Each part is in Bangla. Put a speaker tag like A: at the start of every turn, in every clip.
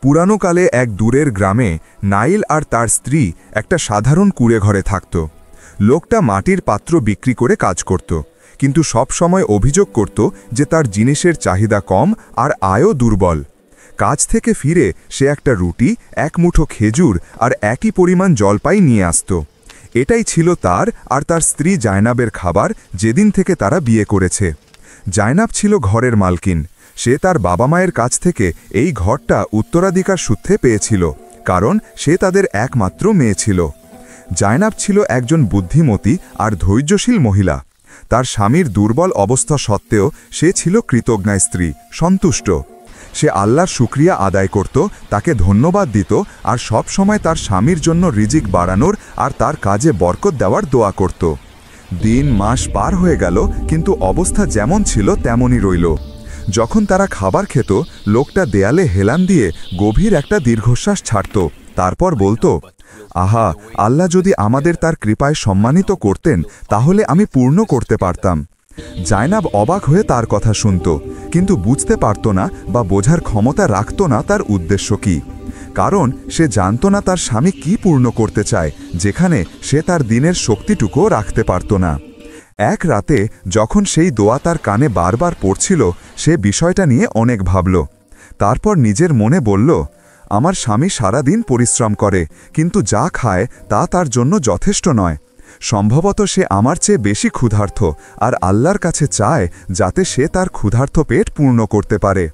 A: পুরানো কালে এক দূরের গ্রামে নাইল আর তার স্ত্রী একটা সাধারণ কুঁড়েঘরে থাকত। লোকটা মাটির পাত্র বিক্রি করে কাজ করত, কিন্তু সব সময় অভিযোগ করত যে তার জিনিসের চাহিদা কম আর আয়ও দুর্বল। কাজ থেকে ফিরে সে একটা রুটি, এক মুঠো খেজুর আর একই পরিমাণ জলপাই নিয়ে আসত। এটাই ছিল তার আর তার স্ত্রী জায়নাবের খাবার যেদিন থেকে তারা বিয়ে করেছে। জায়নাব ছিল ঘরের মালকিন। সে তার বাবা মায়ের কাছ থেকে এই ঘরটা উত্তরাধিকার সূত্রে পেয়েছিল, কারণ সে তাদের একমাত্র মেয়ে ছিল। জায়নাব ছিল একজন বুদ্ধিমতী আর ধৈর্যশীল মহিলা। তার স্বামীর দুর্বল অবস্থা সত্ত্বেও সে ছিল কৃতজ্ঞা স্ত্রী, সন্তুষ্ট। সে আল্লাহর শুকরিয়া আদায় করত, তাকে ধন্যবাদ দিত আর সব সময় তার স্বামীর জন্য রিজিক বাড়ানোর আর তার কাজে বরকত দেওয়ার দোয়া করত। দিন মাস পার হয়ে গেল, কিন্তু অবস্থা যেমন ছিল তেমনই রইল। যখন তারা খাবার খেত, লোকটা দেয়ালে হেলান দিয়ে গভীর একটা দীর্ঘশ্বাস ছাড়ত, তারপর বলতো, আহা, আল্লাহ যদি আমাদের তার কৃপায় সম্মানিত করতেন তাহলে আমি পূর্ণ করতে পারতাম। জায়নাব অবাক হয়ে তার কথা শুনত, কিন্তু বুঝতে পারত না বা বোঝার ক্ষমতা রাখত না তার উদ্দেশ্য কি। কারণ সে জানত না তার স্বামী কি পূর্ণ করতে চায়, যেখানে সে তার দিনের শক্তিটুকুও রাখতে পারত না। এক রাতে যখন সেই দোয়া তার কানে বারবার পড়ছিল, সে বিষয়টা নিয়ে অনেক ভাবল। তারপর নিজের মনে বলল, আমার স্বামী সারাদিন পরিশ্রম করে, কিন্তু যা খায় তা তার জন্য যথেষ্ট নয়। সম্ভবত সে আমার চেয়ে বেশি ক্ষুধার্ত, আর আল্লাহর কাছে চায় যাতে সে তার ক্ষুধার্ত পেট পূর্ণ করতে পারে।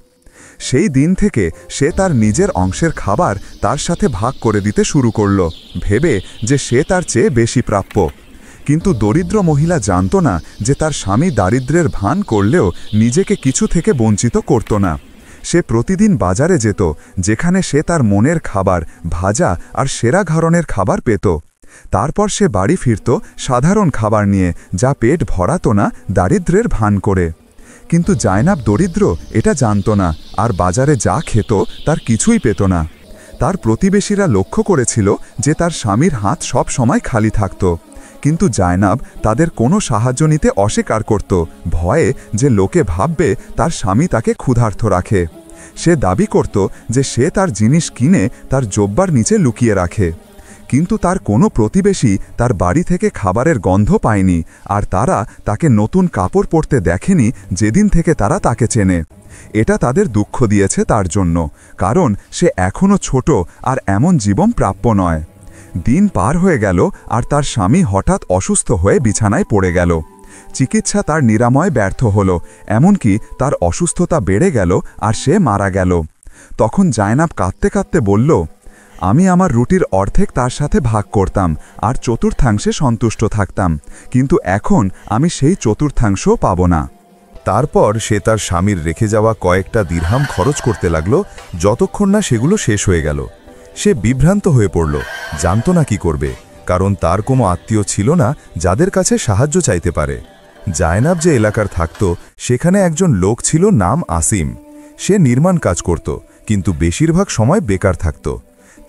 A: সেই দিন থেকে সে তার নিজের অংশের খাবার তার সাথে ভাগ করে দিতে শুরু করল, ভেবে যে সে তার চেয়ে বেশি প্রাপ্য। কিন্তু দরিদ্র মহিলা জানত না যে তার স্বামী দারিদ্র্যের ভান করলেও নিজেকে কিছু থেকে বঞ্চিত করত না। সে প্রতিদিন বাজারে যেত, যেখানে সে তার মনের খাবার, ভাজা আর সেরা ধরনের খাবার পেত। তারপর সে বাড়ি ফিরত সাধারণ খাবার নিয়ে, যা পেট ভরাত না, দারিদ্র্যের ভান করে। কিন্তু জায়নাব দরিদ্র এটা জানত না, আর বাজারে যা খেত তার কিছুই পেত না। তার প্রতিবেশীরা লক্ষ্য করেছিল যে তার স্বামীর হাত সব সময় খালি থাকত, কিন্তু জায়নাব তাদের কোনো সাহায্য নিতে অস্বীকার করত, ভয়ে যে লোকে ভাববে তার স্বামী তাকে ক্ষুধার্ত রাখে। সে দাবি করত যে সে তার জিনিস কিনে তার জোব্বার নিচে লুকিয়ে রাখে। কিন্তু তার কোনো প্রতিবেশী তার বাড়ি থেকে খাবারের গন্ধ পায়নি, আর তারা তাকে নতুন কাপড় পরতে দেখেনি যেদিন থেকে তারা তাকে চেনে। এটা তাদের দুঃখ দিয়েছে তার জন্য, কারণ সে এখনও ছোট আর এমন জীবন প্রাপ্য নয়। দিন পার হয়ে গেল, আর তার স্বামী হঠাৎ অসুস্থ হয়ে বিছানায় পড়ে গেল। চিকিৎসা তার নিরাময় ব্যর্থ হল, এমনকি তার অসুস্থতা বেড়ে গেল আর সে মারা গেল। তখন জায়নাব কাঁদতে কাঁদতে বলল, আমি আমার রুটির অর্ধেক তার সাথে ভাগ করতাম আর চতুর্থাংশে সন্তুষ্ট থাকতাম, কিন্তু এখন আমি সেই চতুর্থাংশও পাব না।
B: তারপর সে তার স্বামীর রেখে যাওয়া কয়েকটা দিরহাম খরচ করতে লাগল, যতক্ষণ না সেগুলো শেষ হয়ে গেল। সে বিভ্রান্ত হয়ে পড়ল, জানত না কি করবে, কারণ তার কোনো আত্মীয় ছিল না যাদের কাছে সাহায্য চাইতে পারে। জায়নাব যে এলাকার থাকত সেখানে একজন লোক ছিল, নাম আসিম। সে নির্মাণ কাজ করত, কিন্তু বেশিরভাগ সময় বেকার থাকত।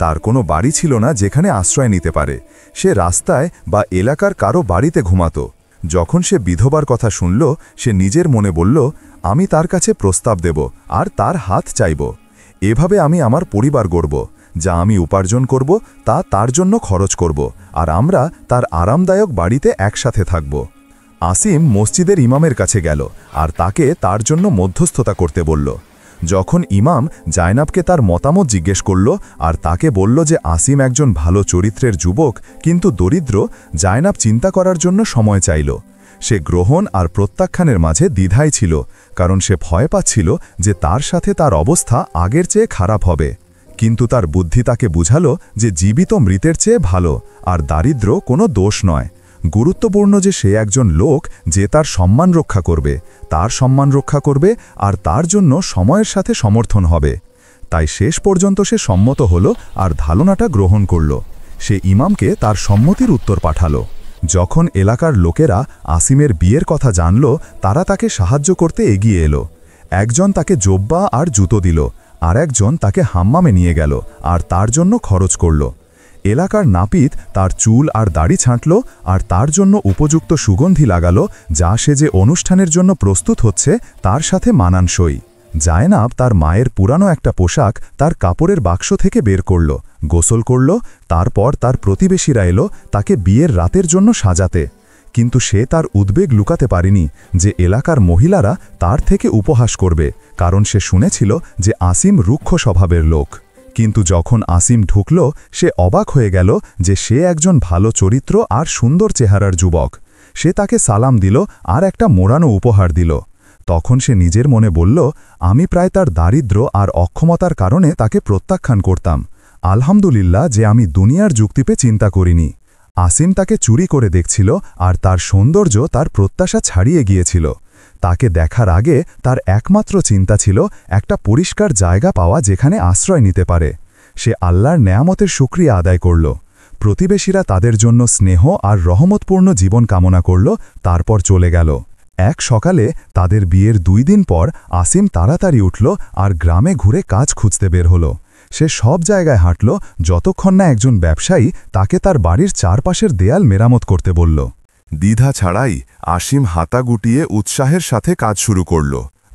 B: তার কোনো বাড়ি ছিল না যেখানে আশ্রয় নিতে পারে। সে রাস্তায় বা এলাকার কারো বাড়িতে ঘুমাত। যখন সে বিধবার কথা শুনল, সে নিজের মনে বলল, আমি তার কাছে প্রস্তাব দেব আর তার হাত চাইব। এভাবে আমি আমার পরিবার গড়ব, যা আমি উপার্জন করব তা তার জন্য খরচ করব, আর আমরা তার আরামদায়ক বাড়িতে একসাথে থাকব। আসিম মসজিদের ইমামের কাছে গেল আর তাকে তার জন্য মধ্যস্থতা করতে বলল। যখন ইমাম জায়নাবকে তার মতামত জিজ্ঞেস করল আর তাকে বলল যে আসিম একজন ভালো চরিত্রের যুবক কিন্তু দরিদ্র, জায়নাব চিন্তা করার জন্য সময় চাইল। সে গ্রহণ আর প্রত্যাখ্যানের মাঝে দ্বিধায় ছিল, কারণ সে ভয় পাচ্ছিল যে তার সাথে তার অবস্থা আগের চেয়ে খারাপ হবে। কিন্তু তার বুদ্ধি তাকে বুঝালো যে জীবিত মৃতের চেয়ে ভালো, আর দারিদ্র কোনো দোষ নয়। গুরুত্বপূর্ণ যে সে একজন লোক যে তার সম্মান রক্ষা করবে, তার সম্মান রক্ষা করবে আর তার জন্য সময়ের সাথে সমর্থন হবে। তাই শেষ পর্যন্ত সে সম্মত হল আর ধারণাটা গ্রহণ করল। সে ইমামকে তার সম্মতির উত্তর পাঠালো। যখন এলাকার লোকেরা আসিমের বিয়ের কথা জানল, তারা তাকে সাহায্য করতে এগিয়ে এলো। একজন তাকে জোব্বা আর জুতো দিল, আর একজন তাকে হাম্মামে নিয়ে গেল আর তার জন্য খরচ করল। এলাকার নাপিত তার চুল আর দাড়ি ছাঁটল আর তার জন্য উপযুক্ত সুগন্ধি লাগালো, যা সে যে অনুষ্ঠানের জন্য প্রস্তুত হচ্ছে তার সাথে মানানসই। জায়নাব তার মায়ের পুরানো একটা পোশাক তার কাপড়ের বাক্স থেকে বের করল, গোসল করল, তারপর তার প্রতিবেশীরা এলো তাকে বিয়ের রাতের জন্য সাজাতে। কিন্তু সে তার উদ্বেগ লুকাতে পারেনি যে এলাকার মহিলারা তার থেকে উপহাস করবে, কারণ সে শুনেছিল যে আসিম রুক্ষ স্বভাবের লোক। কিন্তু যখন আসিম ঢুকল, সে অবাক হয়ে গেল যে সে একজন ভালো চরিত্র আর সুন্দর চেহারার যুবক। সে তাকে সালাম দিল আর একটা মোড়ানো উপহার দিল। তখন সে নিজের মনে বলল, আমি প্রায় তার দারিদ্র্য আর অক্ষমতার কারণে তাকে প্রত্যাখ্যান করতাম। আলহামদুলিল্লাহ যে আমি দুনিয়ার যুক্তিপে চিন্তা করিনি। আসিম তাকে চুরি করে দেখছিল আর তার সৌন্দর্য তার প্রত্যাশা ছাড়িয়ে গিয়েছিল। তাকে দেখার আগে তার একমাত্র চিন্তা ছিল একটা পরিষ্কার জায়গা পাওয়া যেখানে আশ্রয় নিতে পারে। সে আল্লাহর নেয়ামতের শুকরিয়া আদায় করল। প্রতিবেশীরা তাদের জন্য স্নেহ আর রহমতপূর্ণ জীবন কামনা করল, তারপর চলে গেল। এক সকালে তাদের বিয়ের 2 দিন পর আসিম তাড়াতাড়ি উঠল আর গ্রামে ঘুরে কাজ খুঁজতে বের হল। সে সব জায়গায় হাঁটল যতক্ষণ না একজন ব্যবসায়ী তাকে তার বাড়ির চারপাশের দেয়াল মেরামত করতে বলল।
A: দ্বিধা ছাড়াই আসিম হাতা গুটিয়ে উৎসাহের সাথে কাজ শুরু করল।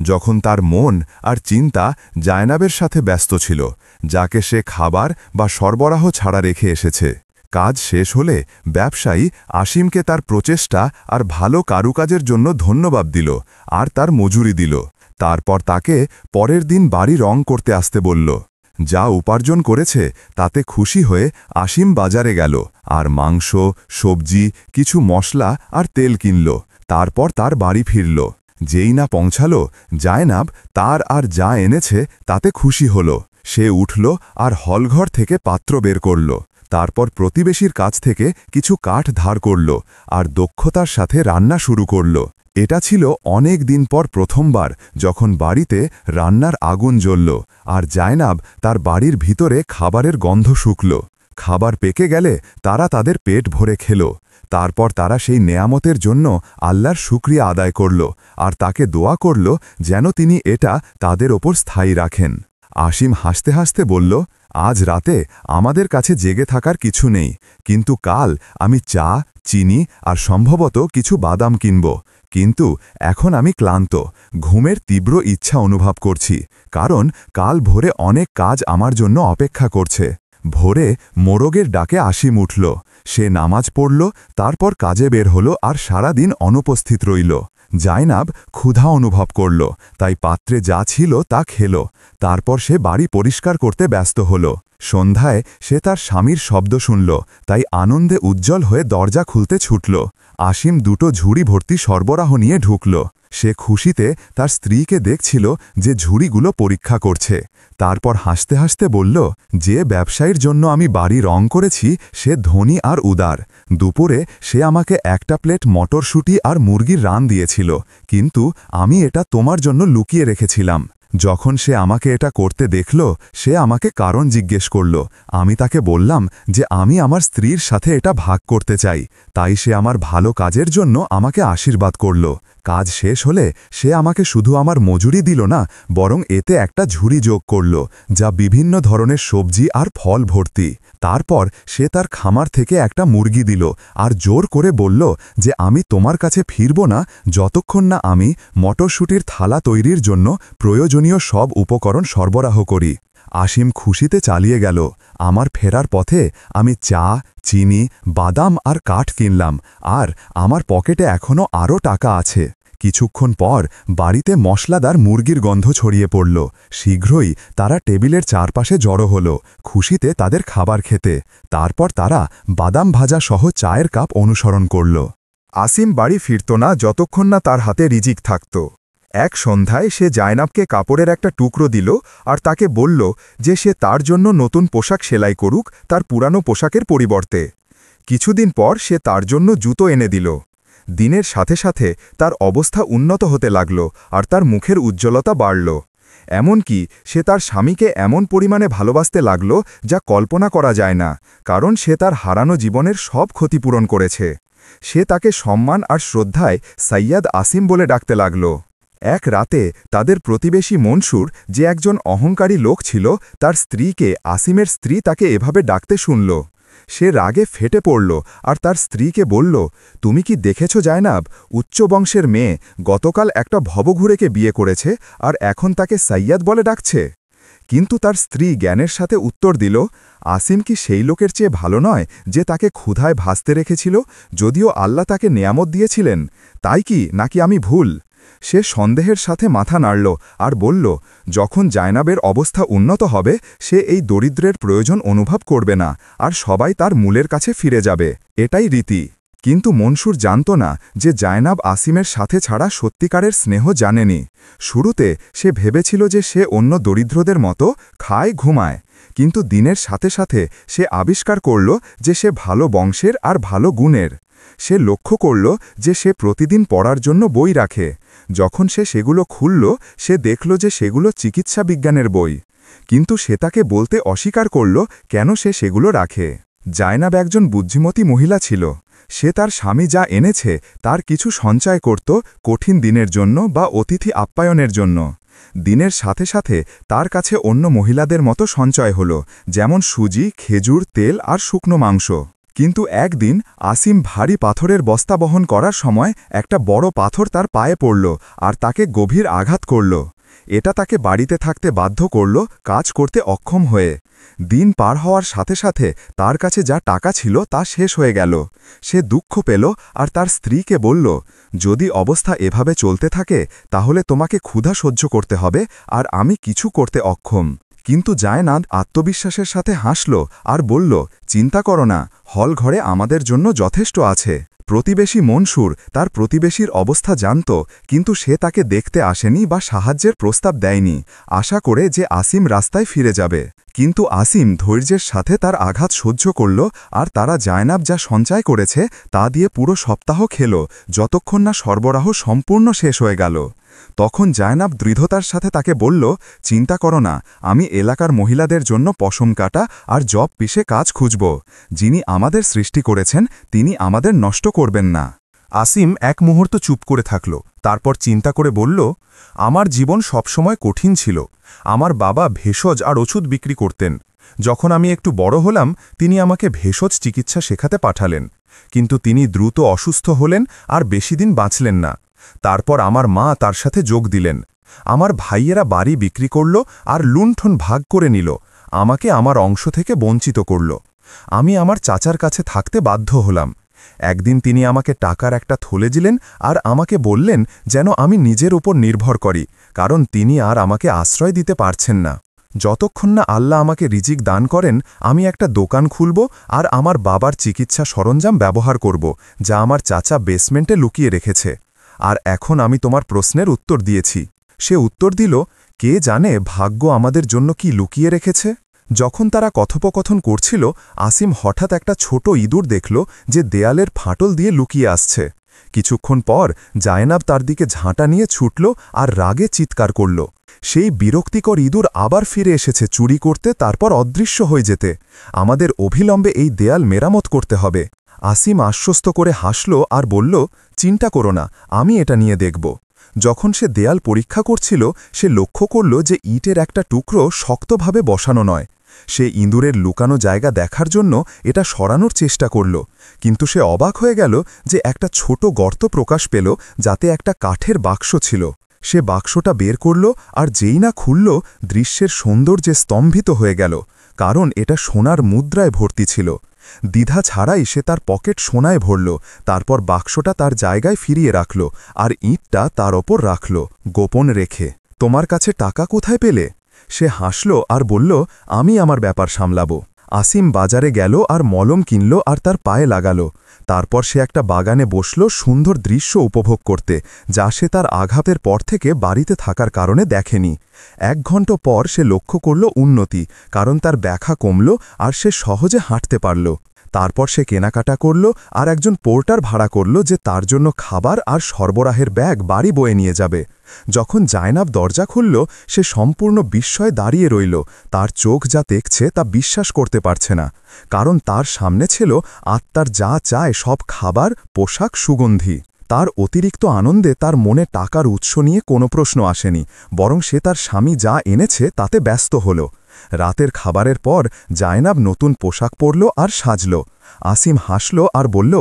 A: যখন তার মন আর চিন্তা জায়নাবের সাথে ব্যস্ত ছিল, যাকে সে খাবার বা সরবরাহ ছাড়া রেখে এসেছে। কাজ শেষ হলে ব্যবসায়ী আসিমকে তার প্রচেষ্টা আর ভালো কারুকাজের জন্য ধন্যবাদ দিল আর তার মজুরি দিল। তারপর তাকে পরের দিন বাড়ি রং করতে আসতে বলল। যা উপার্জন করেছে তাতে খুশি হয়ে আসিম বাজারে গেল আর মাংস, সবজি, কিছু মশলা আর তেল কিনল। তারপর তার বাড়ি ফিরল। যেই না পৌঁছালো, জায়নাব তার আর যা এনেছে তাতে খুশি হল। সে উঠল আর হলঘর থেকে পাত্র বের করল। তারপর প্রতিবেশীর কাছ থেকে কিছু কাঠ ধার করল আর দক্ষতার সাথে রান্না শুরু করল। এটা ছিল অনেক দিন পর প্রথমবার যখন বাড়িতে রান্নার আগুন জ্বলল আর জায়নাব তার বাড়ির ভিতরে খাবারের গন্ধ শুকল। খাবার পেকে গেলে তারা তাদের পেট ভরে খেল। তারপর তারা সেই নেয়ামতের জন্য আল্লাহর শুকরিয়া আদায় করল আর তাকে দোয়া করল যেন তিনি এটা তাদের ওপর স্থায়ী রাখেন। আসিম হাসতে হাসতে বলল, আজ রাতে আমাদের কাছে জেগে থাকার কিছু নেই, কিন্তু কাল আমি চা, চিনি আর সম্ভবত কিছু বাদাম কিনব। কিন্তু এখন আমি ক্লান্ত, ঘুমের তীব্র ইচ্ছা অনুভব করছি, কারণ কাল ভোরে অনেক কাজ আমার জন্য অপেক্ষা করছে। ভোরে মোরগের ডাকে আসিম উঠল। সে নামাজ পড়ল, তারপর কাজে বের হল আর সারাদিন অনুপস্থিত রইল। জায়নাব ক্ষুধা অনুভব করল, তাই পাত্রে যা ছিল তা খেল। তারপর সে বাড়ি পরিষ্কার করতে ব্যস্ত হল। সন্ধ্যায় সে তার স্বামীর শব্দ শুনল, তাই আনন্দে উজ্জ্বল হয়ে দরজা খুলতে ছুটল। আসিম 2টো ঝুড়ি ভর্তি সরবরাহ নিয়ে ঢুকল। সে খুশিতে তার স্ত্রীকে দেখছিল যে ঝুড়িগুলো পরীক্ষা করছে। তারপর হাসতে হাসতে বলল, যে ব্যবসায়ীর জন্য আমি বাড়ি রং করেছি সে ধনী আর উদার। দুপুরে সে আমাকে 1টা প্লেট মটরশুঁটি আর মুরগির রান দিয়েছিল, কিন্তু আমি এটা তোমার জন্য লুকিয়ে রেখেছিলাম। যখন সে আমাকে এটা করতে দেখল, সে আমাকে কারণ জিজ্ঞেস করল। আমি তাকে বললাম যে আমি আমার স্ত্রীর সাথে এটা ভাগ করতে চাই, তাই সে আমার ভালো কাজের জন্য আমাকে আশীর্বাদ করল। কাজ শেষ হলে সে আমাকে শুধু আমার মজুরি দিল না, বরং এতে একটা ঝুড়ি যোগ করল, যা বিভিন্ন ধরনের সবজি আর ফল ভর্তি। তারপর সে তার খামার থেকে একটা মুরগি দিল আর জোর করে বলল যে আমি তোমার কাছে ফিরব না যতক্ষণ না আমি মটরশুঁটির থালা তৈরির জন্য প্রয়োজনীয় সব উপকরণ সরবরাহ করি। আসিম খুশিতে চালিয়ে গেল। আমার ফেরার পথে আমি চা, চিনি, বাদাম আর কাঠ কিনলাম, আর আমার পকেটে এখনও আরও টাকা আছে। কিছুক্ষণ পর বাড়িতে মশলাদার মুরগির গন্ধ ছড়িয়ে পড়ল। শীঘ্রই তারা টেবিলের চারপাশে জড়ো হল, খুশিতে তাদের খাবার খেতে। তারপর তারা বাদাম ভাজা সহ চায়ের কাপ অনুসরণ করল। আসিম বাড়ি ফিরত না যতক্ষণ না তার হাতে রিজিক থাকত। এক সন্ধ্যায় সে জায়নাবকে কাপড়ের একটা টুকরো দিল আর তাকে বলল যে সে তার জন্য নতুন পোশাক সেলাই করুক তার পুরানো পোশাকের পরিবর্তে। কিছুদিন পর সে তার জন্য জুতো এনে দিল। দিনের সাথে সাথে তার অবস্থা উন্নত হতে লাগল আর তার মুখের উজ্জ্বলতা বাড়ল। এমনকি সে তার স্বামীকে এমন পরিমাণে ভালোবাসতে লাগল যা কল্পনা করা যায় না, কারণ সে তার হারানো জীবনের সব ক্ষতিপূরণ করেছে। সে তাকে সম্মান আর শ্রদ্ধায় সৈয়দ আসিম বলে ডাকতে লাগল। এক রাতে তাদের প্রতিবেশী মনসুর, যে একজন অহংকারী লোক ছিল, তার স্ত্রীকে আসিমের স্ত্রী তাকে এভাবে ডাকতে শুনল। সে রাগে ফেটে পড়ল আর তার স্ত্রীকে বলল, তুমি কি দেখেছ জায়নাব, উচ্চ বংশের মেয়ে গতকাল একটা ভবঘুরেকে বিয়ে করেছে আর এখন তাকে সাইয়াদ বলে ডাকছে। কিন্তু তার স্ত্রী জ্ঞানের সাথে উত্তর দিল, আসিম কি সেই লোকের চেয়ে ভালো নয় যে তাকে ক্ষুধায় ভাসতে রেখেছিল, যদিও আল্লাহ তাকে নেয়ামত দিয়েছিলেন? তাই কি নাকি আমি ভুল? সে সন্দেহের সাথে মাথা নাড়ল আর বলল, যখন জায়নাবের অবস্থা উন্নত হবে সে এই দরিদ্রের প্রয়োজন অনুভব করবে না আর সবাই তার মূলের কাছে ফিরে যাবে, এটাই রীতি। কিন্তু মনসুর জানত না যে জায়নাব আসিমের সাথে ছাড়া সত্যিকারের স্নেহ জানেনি। শুরুতে সে ভেবেছিল যে সে অন্য দরিদ্রদের মতো খায় ঘুমায়, কিন্তু দিনের সাথে সাথে সে আবিষ্কার করল যে সে ভালো বংশের আর ভালো গুণের। সে লক্ষ্য করল যে সে প্রতিদিন পড়ার জন্য বই রাখে। যখন সে সেগুলো খুলল সে দেখল যে সেগুলো চিকিৎসা বিজ্ঞানের বই, কিন্তু সে তাকে বলতে অস্বীকার করল কেন সে সেগুলো রাখে। জায়নাব একজন বুদ্ধিমতী মহিলা ছিল। সে তার স্বামী যা এনেছে তার কিছু সঞ্চয় করত কঠিন দিনের জন্য বা অতিথি আপ্যায়নের জন্য। দিনের সাথে সাথে তার কাছে অন্য মহিলাদের মতো সঞ্চয় হল, যেমন সুজি, খেজুর, তেল আর শুকনো মাংস। কিন্তু একদিন আসিম ভারী পাথরের বস্তা বহন করার সময় একটা বড় পাথর তার পায়ে পড়ল আর তাকে গভীর আঘাত করল। এটা তাকে বাড়িতে থাকতে বাধ্য করল, কাজ করতে অক্ষম হয়ে। দিন পার হওয়ার সাথে সাথে তার কাছে যা টাকা ছিল তা শেষ হয়ে গেল। সে দুঃখ পেল আর তার স্ত্রীকে বলল, যদি অবস্থা এভাবে চলতে থাকে তাহলে তোমাকে ক্ষুধা সহ্য করতে হবে আর আমি কিছু করতে অক্ষম। কিন্তু জায়নাব আত্মবিশ্বাসের সাথে হাসল আর বলল, চিন্তা করো না, হল ঘরে আমাদের জন্য যথেষ্ট আছে। প্রতিবেশী মনসুর তার প্রতিবেশীর অবস্থা জানত, কিন্তু সে তাকে দেখতে আসেনি বা সাহায্যের প্রস্তাব দেয়নি, আশা করে যে আসিম রাস্তায় ফিরে যাবে। কিন্তু আসিম ধৈর্যের সাথে তার আঘাত সহ্য করল আর তারা জায়নাব যা সঞ্চয় করেছে তা দিয়ে পুরো সপ্তাহ খেল, যতক্ষণ না সরবরাহ সম্পূর্ণ শেষ হয়ে গেল। তখন জায়নাব দৃঢ়তার সাথে তাকে বলল, চিন্তা করো না, আমি এলাকার মহিলাদের জন্য পশম কাটা আর জব পিষে কাজ খুঁজব। যিনি আমাদের সৃষ্টি করেছেন তিনি আমাদের নষ্ট করবেন না।
B: আসিম এক মুহূর্ত চুপ করে থাকল, তারপর চিন্তা করে বলল, আমার জীবন সবসময় কঠিন ছিল। আমার বাবা ভেষজ আর ওষুধ বিক্রি করতেন। যখন আমি একটু বড় হলাম তিনি আমাকে ভেষজ চিকিৎসা শেখাতে পাঠালেন, কিন্তু তিনি দ্রুত অসুস্থ হলেন আর বেশি দিন বাঁচলেন না। তারপর আমার মা তার সাথে যোগ দিলেন। আমার ভাইয়েরা বাড়ি বিক্রি করল আর লুণ্ঠন ভাগ করে নিল, আমাকে আমার অংশ থেকে বঞ্চিত করল। আমি আমার চাচার কাছে থাকতে বাধ্য হলাম। একদিন তিনি আমাকে টাকার একটা থলে দিলেন আর আমাকে বললেন যেন আমি নিজের উপর নির্ভর করি, কারণ তিনি আর আমাকে আশ্রয় দিতে পারছেন না। যতক্ষণ না আল্লাহ আমাকে রিজিক দান করেন আমি একটা দোকান খুলব আর আমার বাবার চিকিৎসা সরঞ্জাম ব্যবহার করব, যা আমার চাচা বেসমেন্টে লুকিয়ে রেখেছে। আর এখন আমি তোমার প্রশ্নের উত্তর দিয়েছি। সে উত্তর দিল, কে জানে ভাগ্য আমাদের জন্য কি লুকিয়ে রেখেছে। যখন তারা কথোপকথন করছিল আসিম হঠাৎ একটা ছোট ইঁদুর দেখল যে দেয়ালের ফাটল দিয়ে লুকিয়ে আসছে। কিছুক্ষণ পর জায়নাব তার দিকে ঝাঁটা নিয়ে ছুটল আর রাগে চিৎকার করল। সেই বিরক্তিকর ইঁদুর আবার ফিরে এসেছে চুরি করতে, তারপর অদৃশ্য হয়ে যেতে। আমাদের অবিলম্বে এই দেয়াল মেরামত করতে হবে। আসিম আশ্বস্ত করে হাসল আর বলল, চিন্তা করো না, আমি এটা নিয়ে দেখব। যখন সে দেয়াল পরীক্ষা করছিল সে লক্ষ্য করল যে ইটের একটা টুকরো শক্তভাবে বসানো নয়। সে ইঁদুরের লুকানো জায়গা দেখার জন্য এটা সরানোর চেষ্টা করল, কিন্তু সে অবাক হয়ে গেল যে একটা ছোট গর্ত প্রকাশ পেল যাতে একটা কাঠের বাক্স ছিল। সে বাক্সটা বের করল আর যেই না খুলল দৃশ্যের সৌন্দর্যে স্তম্ভিত হয়ে গেল, কারণ এটা সোনার মুদ্রায় ভর্তি ছিল। দ্বিধা ছাড়াই সে তার পকেট সোনায় ভরল, তারপর বাক্সটা তার জায়গায় ফিরিয়ে রাখল আর ইঁটটা তার ওপর রাখল, গোপন রেখে। তোমার কাছে টাকা কোথায় পেলে? সে হাসল আর বলল, আমি আমার ব্যাপার সামলাব। আসিম বাজারে গেল আর মলম কিনল আর তার পায়ে লাগাল। তারপর সে একটা বাগানে বসল সুন্দর দৃশ্য উপভোগ করতে, যা সে তার আঘাতের পর থেকে বাড়িতে থাকার কারণে দেখেনি। 1 ঘণ্টা পর সে লক্ষ্য করল উন্নতি, কারণ তার ব্যথা কমল আর সে সহজে হাঁটতে পারল। তারপর সে কেনাকাটা করল আর একজন পোর্টার ভাড়া করল যে তার জন্য খাবার আর সরবরাহের ব্যাগ বাড়ি বয়ে নিয়ে যাবে। যখন জায়নাব দরজা খুলল সে সম্পূর্ণ বিস্ময়ে দাঁড়িয়ে রইল। তার চোখ যা দেখছে তা বিশ্বাস করতে পারছে না, কারণ তার সামনে ছিল আত্মার যা চায় সব খাবার, পোশাক, সুগন্ধি। তার অতিরিক্ত আনন্দে তার মনে টাকার উৎস নিয়ে কোনো প্রশ্ন আসেনি, বরং সে তার স্বামী যা এনেছে তাতে ব্যস্ত হল। রাতের খাবারের পর জায়নাব নতুন পোশাক পরল আর সাজল। আসিম হাসল আর বলল,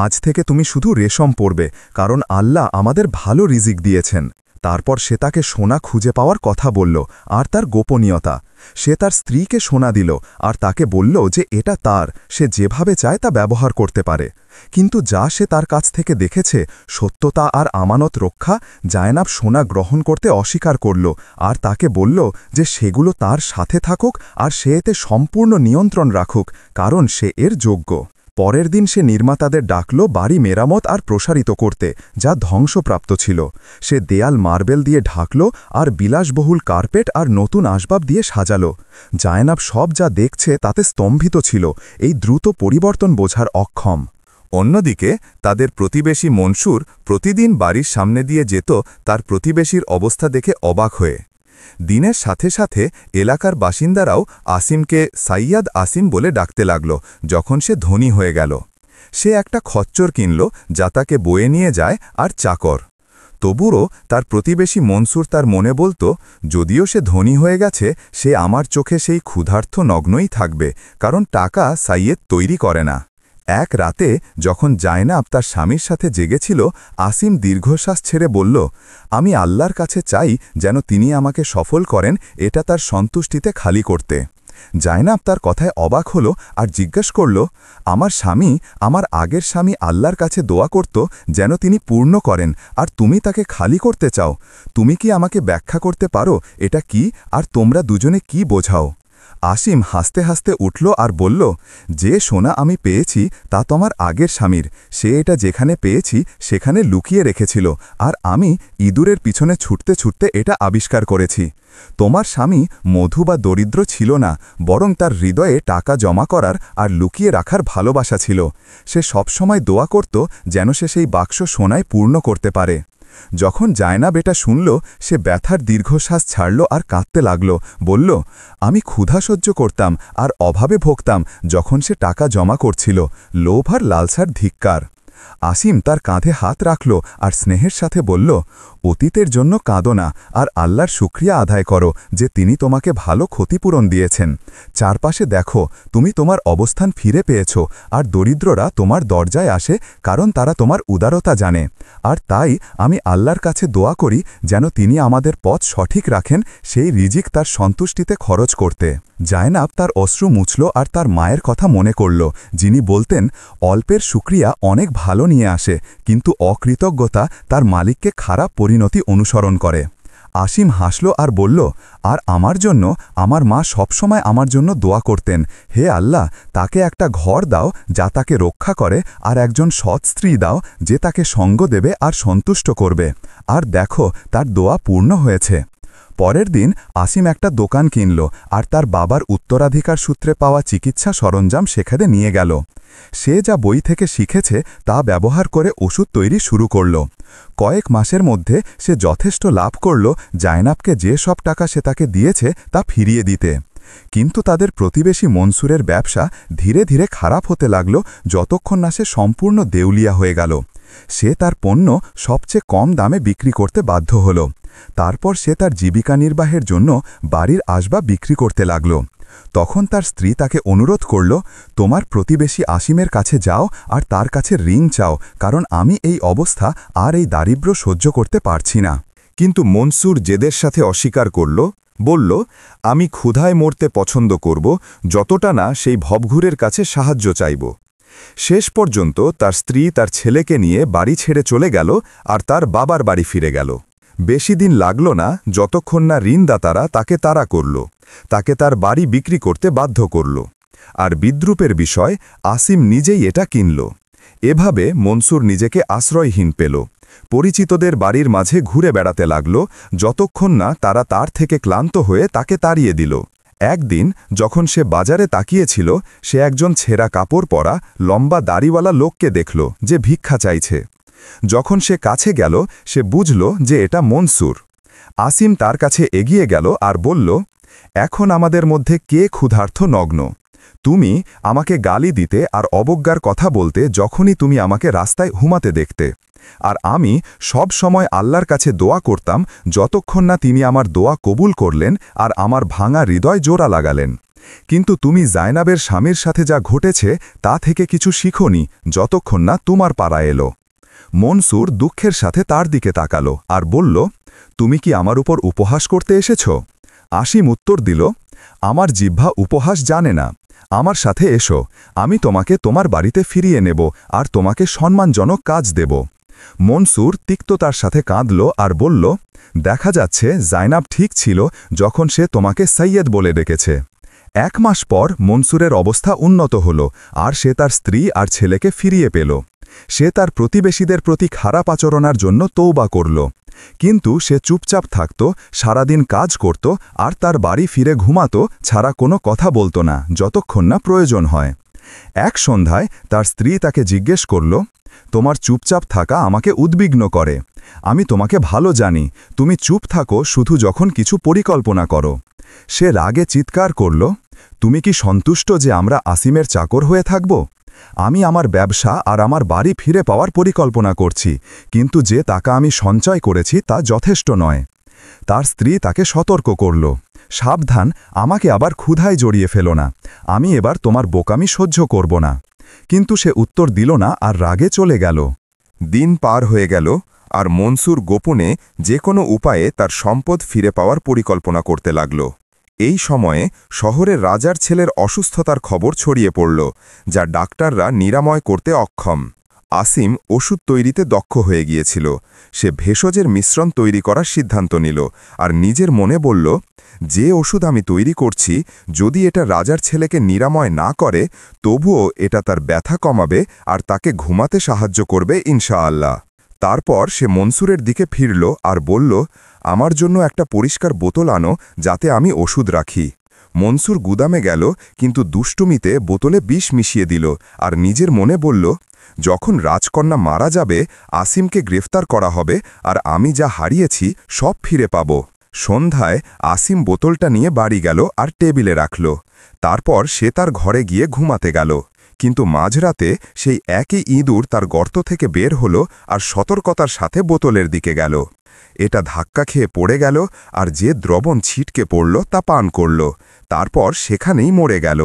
B: আজ থেকে তুমি শুধু রেশম পরবে, কারণ আল্লাহ আমাদের ভালো রিজিক দিয়েছেন। তারপর সে তাকে সোনা খুঁজে পাওয়ার কথা বলল আর তার গোপনীয়তা। সে তার স্ত্রীকে সোনা দিল আর তাকে বলল যে এটা তার, সে যেভাবে চায় তা ব্যবহার করতে পারে। কিন্তু যা সে তার কাছ থেকে দেখেছে, সত্যতা আর আমানত রক্ষা, জায়নাব সোনা গ্রহণ করতে অস্বীকার করল আর তাকে বলল যে সেগুলো তার সাথে থাকুক আর সে এতে সম্পূর্ণ নিয়ন্ত্রণ রাখুক, কারণ সে এর যোগ্য। পরের দিন সে নির্মাতাদের ডাকল বাড়ি মেরামত আর প্রসারিত করতে, যা ধ্বংসপ্রাপ্ত ছিল। সে দেয়াল মার্বেল দিয়ে ঢাকল আর বিলাসবহুল কার্পেট আর নতুন আসবাব দিয়ে সাজাল। জায়নাব সব যা দেখছে তাতে স্তম্ভিত ছিল, এই দ্রুত পরিবর্তন বোঝার অক্ষম। অন্যদিকে তাদের প্রতিবেশী মনসুর প্রতিদিন বাড়ির সামনে দিয়ে যেত, তার প্রতিবেশীর অবস্থা দেখে অবাক হয়ে। দিনের সাথে সাথে এলাকার বাসিন্দারাও আসিমকে সাইয়াদ আসিম বলে ডাকতে লাগল। যখন সে ধনী হয়ে গেল, সে একটা খচ্চর কিনল যা তাকে বয়ে নিয়ে যায় আর চাকর। তবুও তার প্রতিবেশী মনসুর তার মনে বলত, যদিও সে ধনী হয়ে গেছে, সে আমার চোখে সেই ক্ষুধার্ত নগ্নই থাকবে, কারণ টাকা সাইয়েদ তৈরি করে না। এক রাতে যখন জায়নাব তার স্বামীর সাথে জেগেছিল, আসিম দীর্ঘশ্বাস ছেড়ে বলল, আমি আল্লাহর কাছে চাই যেন তিনি আমাকে সফল করেন, এটা তার সন্তুষ্টিতে খালি করতে। জায়নাব তার কথায় অবাক হল আর জিজ্ঞেস করল, আমার স্বামী, আমার আগের স্বামী আল্লাহর কাছে দোয়া করত যেন তিনি পূর্ণ করেন, আর তুমি তাকে খালি করতে চাও? তুমি কি আমাকে ব্যাখ্যা করতে পারো এটা কি, আর তোমরা দুজনে কি বোঝাও? আসিম হাসতে হাসতে উঠল আর বলল, যে সোনা আমি পেয়েছি তা তো আমার আগের স্বামীর। সে এটা যেখানে পেয়েছি সেখানে লুকিয়ে রেখেছিল, আর আমি ইঁদুরের পিছনে ছুটতে ছুটতে এটা আবিষ্কার করেছি। তোমার স্বামী মধু বা দরিদ্র ছিল না, বরং তার হৃদয়ে টাকা জমা করার আর লুকিয়ে রাখার ভালোবাসা ছিল। সে সবসময় দোয়া করত যেন সে সেই বাক্স সোনায় পূর্ণ করতে পারে। যখন জায়নাব এটা শুনল, সে ব্যথার দীর্ঘশ্বাস ছাড়ল আর কাঁদতে লাগল। বলল, আমি ক্ষুধা সহ্য করতাম আর অভাবে ভোগতাম যখন সে টাকা জমা করছিল। লোভ আর লালসার ধিক্কার। আসিম তার কাঁধে হাত রাখল আর স্নেহের সাথে বলল, অতীতের জন্য কাঁদো না, আর আল্লাহর শুকরিয়া আদায় করো যে তিনি তোমাকে ভালো ক্ষতিপূরণ দিয়েছেন। চারপাশে দেখো, তুমি তোমার অবস্থান ফিরে পেয়েছ, আর দরিদ্ররা তোমার দরজায় আসে কারণ তারা তোমার উদারতা জানে। আর তাই আমি আল্লাহর কাছে দোয়া করি যেন তিনি আমাদের পথ সঠিক রাখেন, সেই রিজিক তার সন্তুষ্টিতে খরচ করতে। জায়নাব তার অশ্রু মুছল আর তার মায়ের কথা মনে করল, যিনি বলতেন, অল্পের শুকরিয়া অনেক ভালো নিয়ে আসে, কিন্তু অকৃতজ্ঞতা তার মালিককে খারাপ পরিণতি অনুসরণ করে। আসিম হাসল আর বলল, আর আমার জন্য আমার মা সবসময় আমার জন্য দোয়া করতেন, হে আল্লাহ, তাকে একটা ঘর দাও যা তাকে রক্ষা করে, আর একজন সৎ স্ত্রী দাও যে তাকে সঙ্গ দেবে আর সন্তুষ্ট করবে। আর দেখো, তার দোয়া পূর্ণ হয়েছে। পরের দিন আসিম একটা দোকান কিনল আর তার বাবার উত্তরাধিকার সূত্রে পাওয়া চিকিৎসা সরঞ্জাম সেখানে নিয়ে গেল। সে যা বই থেকে শিখেছে তা ব্যবহার করে ওষুধ তৈরি শুরু করল। কয়েক মাসের মধ্যে সে যথেষ্ট লাভ করল জায়নাবকে যে সব টাকা সে তাকে দিয়েছে তা ফিরিয়ে দিতে। কিন্তু তাদের প্রতিবেশী মনসুরের ব্যবসা ধীরে ধীরে খারাপ হতে লাগল, যতক্ষণ না সে সম্পূর্ণ দেউলিয়া হয়ে গেল। সে তার পণ্য সবচেয়ে কম দামে বিক্রি করতে বাধ্য হল। তারপর সে তার জীবিকা নির্বাহের জন্য বাড়ির আসবাব বিক্রি করতে লাগল। তখন তার স্ত্রী তাকে অনুরোধ করল, তোমার প্রতিবেশী আসিমের কাছে যাও আর তার কাছে ঋণ চাও, কারণ আমি এই অবস্থা আর এই দারিদ্র্য সহ্য করতে পারছি না। কিন্তু মনসুর জেদের সাথে অস্বীকার করল, বলল, আমি ক্ষুধায় মরতে পছন্দ করব, যতটা না সেই ভবঘুরের কাছে সাহায্য চাইব। শেষ পর্যন্ত তার স্ত্রী তার ছেলেকে নিয়ে বাড়ি ছেড়ে চলে গেল আর তার বাবার বাড়ি ফিরে গেল। বেশি দিন লাগল না যতক্ষণ না ঋণদাতারা তাকে তাড়া করল, তাকে তার বাড়ি বিক্রি করতে বাধ্য করল। আর বিদ্রুপের বিষয়, আসিম নিজেই এটা কিনল। এভাবে মনসুর নিজেকে আশ্রয়হীন পেল। পরিচিতদের বাড়ির মাঝে ঘুরে বেড়াতে লাগল, যতক্ষণ না তারা তার থেকে ক্লান্ত হয়ে তাকে তাড়িয়ে দিল। একদিন যখন সে বাজারে তাকিয়েছিল, সে একজন ছেঁড়া কাপড় পরা লম্বা দাড়িওয়ালা লোককে দেখল যে ভিক্ষা চাইছে। যখন সে কাছে গেল, সে বুঝল যে এটা মনসুর। আসিম তার কাছে এগিয়ে গেল আর বলল, এখন আমাদের মধ্যে কে ক্ষুধার্ত নগ্ন? তুমি আমাকে গালি দিতে আর অবজ্ঞার কথা বলতে যখনই তুমি আমাকে রাস্তায় হুমাতে দেখতে।
A: আর আমি সব সময় আল্লাহর কাছে দোয়া করতাম যতক্ষণ না তিনি আমার দোয়া কবুল করলেন আর আমার ভাঙা হৃদয় জোড়া লাগালেন। কিন্তু তুমি জায়নাবের স্বামীর সাথে যা ঘটেছে তা থেকে কিছু শিখোনি যতক্ষণ না তোমার পাড়া এলো। মনসুর দুঃখের সাথে তার দিকে তাকালো আর বলল, তুমি কি আমার উপর উপহাস করতে এসেছ? আসিম উত্তর দিল, আমার জিহ্বা উপহাস জানে না। আমার সাথে এসো, আমি তোমাকে তোমার বাড়িতে ফিরিয়ে নেব আর তোমাকে সম্মানজনক কাজ দেব। মনসুর তিক্ততার সাথে কাঁদল আর বলল, দেখা যাচ্ছে জায়নাব ঠিক ছিল যখন সে তোমাকে সৈয়দ বলে ডেকেছে। 1 মাস পর মনসুরের অবস্থা উন্নত হল আর সে তার স্ত্রী আর ছেলেকে ফিরিয়ে পেল। সে তার প্রতিবেশীদের প্রতি খারাপ আচরণের জন্য তৌবা করল, কিন্তু সে চুপচাপ থাকত, সারাদিন কাজ করত আর তার বাড়ি ফিরে ঘুমাত ছাড়া কোনো কথা বলতো না যতক্ষণ না প্রয়োজন হয়। এক সন্ধ্যায় তার স্ত্রী তাকে জিজ্ঞেস করল, তোমার চুপচাপ থাকা আমাকে উদ্বিগ্ন করে। আমি তোমাকে ভালো জানি, তুমি চুপ থাকো শুধু যখন কিছু পরিকল্পনা করো। সে রাগে চিৎকার করল, তুমি কি সন্তুষ্ট যে আমরা আসিমের চাকর হয়ে থাকব? আমি আমার ব্যবসা আর আমার বাড়ি ফিরে পাওয়ার পরিকল্পনা করছি, কিন্তু যে টাকা আমি সঞ্চয় করেছি তা যথেষ্ট নয়। তার স্ত্রী তাকে সতর্ক করল, সাবধান, আমাকে আবার ক্ষুধায় জড়িয়ে ফেলো না, আমি এবার তোমার বোকামি সহ্য করব না। কিন্তু সে উত্তর দিল না আর রাগে চলে গেল। দিন পার হয়ে গেল আর মনসুর গোপনে যে কোনো উপায়ে তার সম্পদ ফিরে পাওয়ার পরিকল্পনা করতে লাগল। এই সময়ে শহরের রাজার ছেলের অসুস্থতার খবর ছড়িয়ে পড়ল, যা ডাক্তাররা নিরাময় করতে অক্ষম। আসিম ওষুধ তৈরিতে দক্ষ হয়ে গিয়েছিল। সে ভেষজের মিশ্রণ তৈরি করার সিদ্ধান্ত নিল আর নিজের মনে বলল, যে ওষুধ আমি তৈরি করছি, যদি এটা রাজার ছেলেকে নিরাময় না করে, তবুও এটা তার ব্যথা কমাবে আর তাকে ঘুমাতে সাহায্য করবে ইনশাআল্লাহ। তারপর সে মনসুরের দিকে ফিরল আর বলল, আমার জন্য একটা পরিষ্কার বোতল আনো যাতে আমি ওষুধ রাখি। মনসুর গুদামে গেল, কিন্তু দুষ্টুমিতে বোতলে বিষ মিশিয়ে দিল আর নিজের মনে বলল, যখন রাজকন্যা মারা যাবে আসিমকে গ্রেফতার করা হবে আর আমি যা হারিয়েছি সব ফিরে পাব। সন্ধ্যায় আসিম বোতলটা নিয়ে বাড়ি গেল আর টেবিলে রাখল। তারপর সে তার ঘরে গিয়ে ঘুমাতে গেল, কিন্তু মাঝরাতে সেই একই ইঁদুর তার গর্ত থেকে বের হল আর সতর্কতার সাথে বোতলের দিকে গেল। এটা ধাক্কা খেয়ে পড়ে গেল আর যে দ্রবণ ছিটকে পড়ল তা পান করল, তারপর সেখানেই মরে গেল।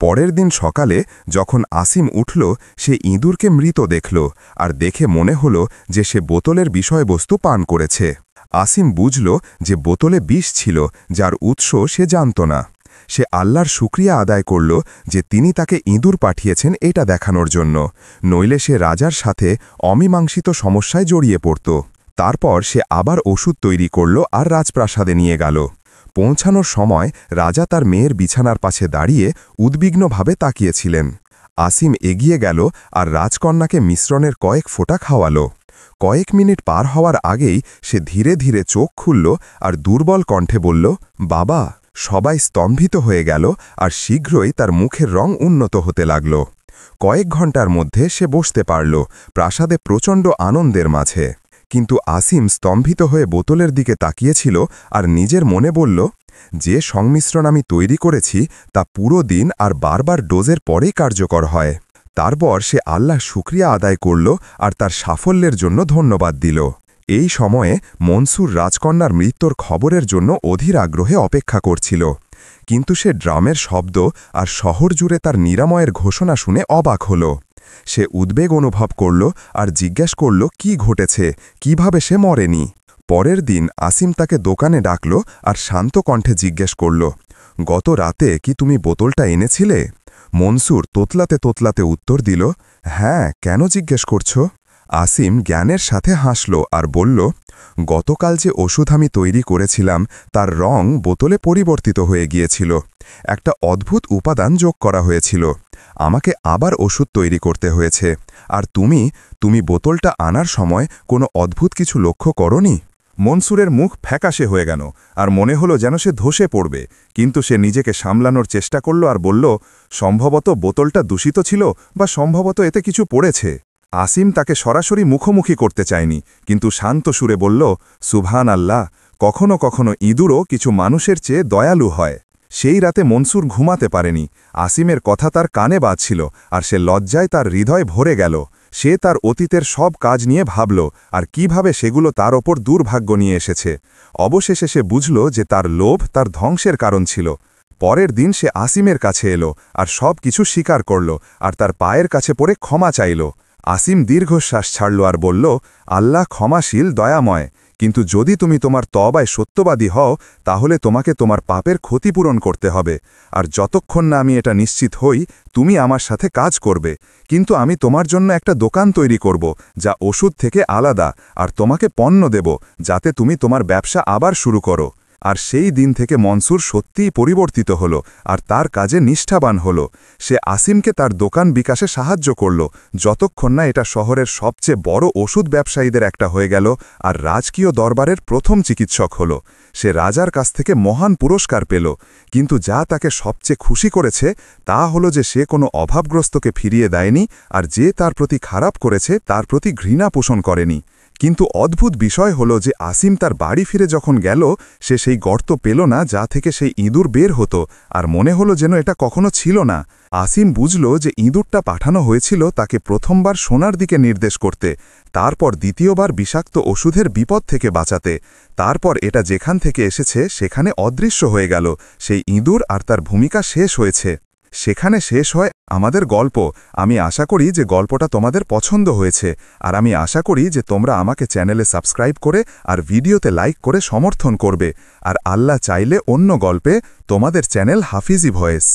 A: পরের দিন সকালে যখন আসিম উঠল, সে ইঁদুরকে মৃত দেখল আর দেখে মনে হল যে সে বোতলের বিষয়বস্তু পান করেছে। আসিম বুঝল যে বোতলে বিষ ছিল, যার উৎস সে জানত না। সে আল্লাহর শুকরিয়া আদায় করল যে তিনি তাকে ইঁদুর পাঠিয়েছেন এটা দেখানোর জন্য, নইলে সে রাজার সাথে অমীমাংসিত সমস্যায় জড়িয়ে পড়ত। তারপর সে আবার ওষুধ তৈরি করল আর রাজপ্রাসাদে নিয়ে গেল। পৌঁছানোর সময় রাজা তার মেয়ের বিছানার পাশে দাঁড়িয়ে উদ্বিগ্নভাবে তাকিয়েছিলেন। আসিম এগিয়ে গেল আর রাজকন্যাকে মিশ্রণের কয়েক ফোঁটা খাওয়ালো। কয়েক মিনিট পার হওয়ার আগেই সে ধীরে ধীরে চোখ খুলল আর দুর্বল কণ্ঠে বলল, বাবা। সবাই স্তম্ভিত হয়ে গেল আর শীঘ্রই তার মুখের রং উন্নত হতে লাগল। কয়েক ঘণ্টার মধ্যে সে বসতে পারল, প্রাসাদে প্রচণ্ড আনন্দের মাঝে। কিন্তু আসিম স্তম্ভিত হয়ে বোতলের দিকে তাকিয়েছিল আর নিজের মনে বলল, যে সংমিশ্রণ আমি তৈরি করেছি তা পুরো দিন আর বারবার ডোজের পরেই কার্যকর হয়। তারপর সে আল্লাহর শুকরিয়া আদায় করল আর তার সাফল্যের জন্য ধন্যবাদ দিল। এই সময়ে মনসুর রাজকন্যার মৃত্যুর খবরের জন্য অধীর আগ্রহে অপেক্ষা করছিল, কিন্তু সে ড্রামের শব্দ আর শহর জুড়ে তার নিরাময়ের ঘোষণা শুনে অবাক হল। সে উদ্বেগ অনুভব করল আর জিজ্ঞাসা করল কি ঘটেছে, কিভাবে সে মরেনি। পরের দিন আসিম তাকে দোকানে ডাকল আর শান্ত কণ্ঠে জিজ্ঞেস করল, গত রাতে কি তুমি বোতলটা এনেছিলে? মনসুর তোতলাতে তোতলাতে উত্তর দিল, হ্যাঁ, কেন জিজ্ঞেস করছো? আসিম জ্ঞানের সাথে হাসল আর বলল, গতকাল যে ওষুধ আমি তৈরি করেছিলাম তার রং বোতলে পরিবর্তিত হয়ে গিয়েছিল। একটা অদ্ভুত উপাদান যোগ করা হয়েছিল। আমাকে আবার ওষুধ তৈরি করতে হয়েছে। আর তুমি বোতলটা আনার সময় কোনো অদ্ভুত কিছু লক্ষ্য করনি? মনসুরের মুখ ফ্যাকাশে হয়ে গেল আর মনে হলো যেন সে ধসে পড়বে, কিন্তু সে নিজেকে সামলানোর চেষ্টা করল আর বলল, সম্ভবত বোতলটা দূষিত ছিল বা সম্ভবত এতে কিছু পড়েছে। আসিম তাকে সরাসরি মুখোমুখি করতে চায়নি, কিন্তু শান্ত সুরে বলল, সুবহান আল্লাহ, কখনো কখনো ইঁদুরও কিছু মানুষের চেয়ে দয়ালু হয়। সেই রাতে মনসুর ঘুমাতে পারেনি। আসিমের কথা তার কানে বাজছিল আর সে লজ্জায় তার হৃদয় ভরে গেল। সে তার অতীতের সব কাজ নিয়ে ভাবল আর কিভাবে সেগুলো তার ওপর দুর্ভাগ্য নিয়ে এসেছে। অবশেষে সে বুঝল যে তার লোভ তার ধ্বংসের কারণ ছিল। পরের দিন সে আসিমের কাছে এলো আর সব কিছু স্বীকার করল আর তার পায়ের কাছে পড়ে ক্ষমা চাইল। আসিম দীর্ঘশ্বাস ছাড়ল আর বলল, আল্লাহ ক্ষমাশীল, দয়াময়, কিন্তু যদি তুমি তোমার তওবায় সত্যবাদী হও তাহলে তোমাকে তোমার পাপের ক্ষতিপূরণ করতে হবে। আর যতক্ষণ না আমি এটা নিশ্চিত হই তুমি আমার সাথে কাজ করবে, কিন্তু আমি তোমার জন্য একটা দোকান তৈরি করব যা ওষুধ থেকে আলাদা, আর তোমাকে পণ্য দেব যাতে তুমি তোমার ব্যবসা আবার শুরু করো। আর সেই দিন থেকে মনসুর সত্যিই পরিবর্তিত হল আর তার কাজে নিষ্ঠাবান হল। সে আসিমকে তার দোকান বিকাশে সাহায্য করল, যতক্ষণ না এটা শহরের সবচেয়ে বড় ওষুধ ব্যবসায়ীদের একটা হয়ে গেল আর রাজকীয় দরবারের প্রথম চিকিৎসক হল। সে রাজার কাছ থেকে মহান পুরস্কার পেল, কিন্তু যা তাকে সবচেয়ে খুশি করেছে তা হল যে সে কোনো অভাবগ্রস্তকে ফিরিয়ে দেয়নি আর যে তার প্রতি খারাপ করেছে তার প্রতি ঘৃণা পোষণ করেনি। কিন্তু অদ্ভুত বিষয় হল যে আসিম তার বাড়ি ফিরে যখন গেল সে সেই গর্ত পেল না যা থেকে সেই ইঁদুর বের হতো, আর মনে হলো যেন এটা কখনো ছিল না। আসিম বুঝল যে ইঁদুরটা পাঠানো হয়েছিল তাকে প্রথমবার সোনার দিকে নির্দেশ করতে, তারপর দ্বিতীয়বার বিষাক্ত ওষুধের বিপদ থেকে বাঁচাতে, তারপর এটা যেখান থেকে এসেছে সেখানে অদৃশ্য হয়ে গেল। সেই ইঁদুর আর তার ভূমিকা শেষ হয়েছে। সেখানে শেষ হয় আমাদের গল্প। আমি আশা করি যে গল্পটা তোমাদের পছন্দ হয়েছে, আর আমি আশা করি যে তোমরা আমাকে চ্যানেলে সাবস্ক্রাইব করে আর ভিডিওতে লাইক করে সমর্থন করবে। আর আল্লাহ চাইলে অন্য গল্পে তোমাদের চ্যানেল হাফিজি ভয়েস।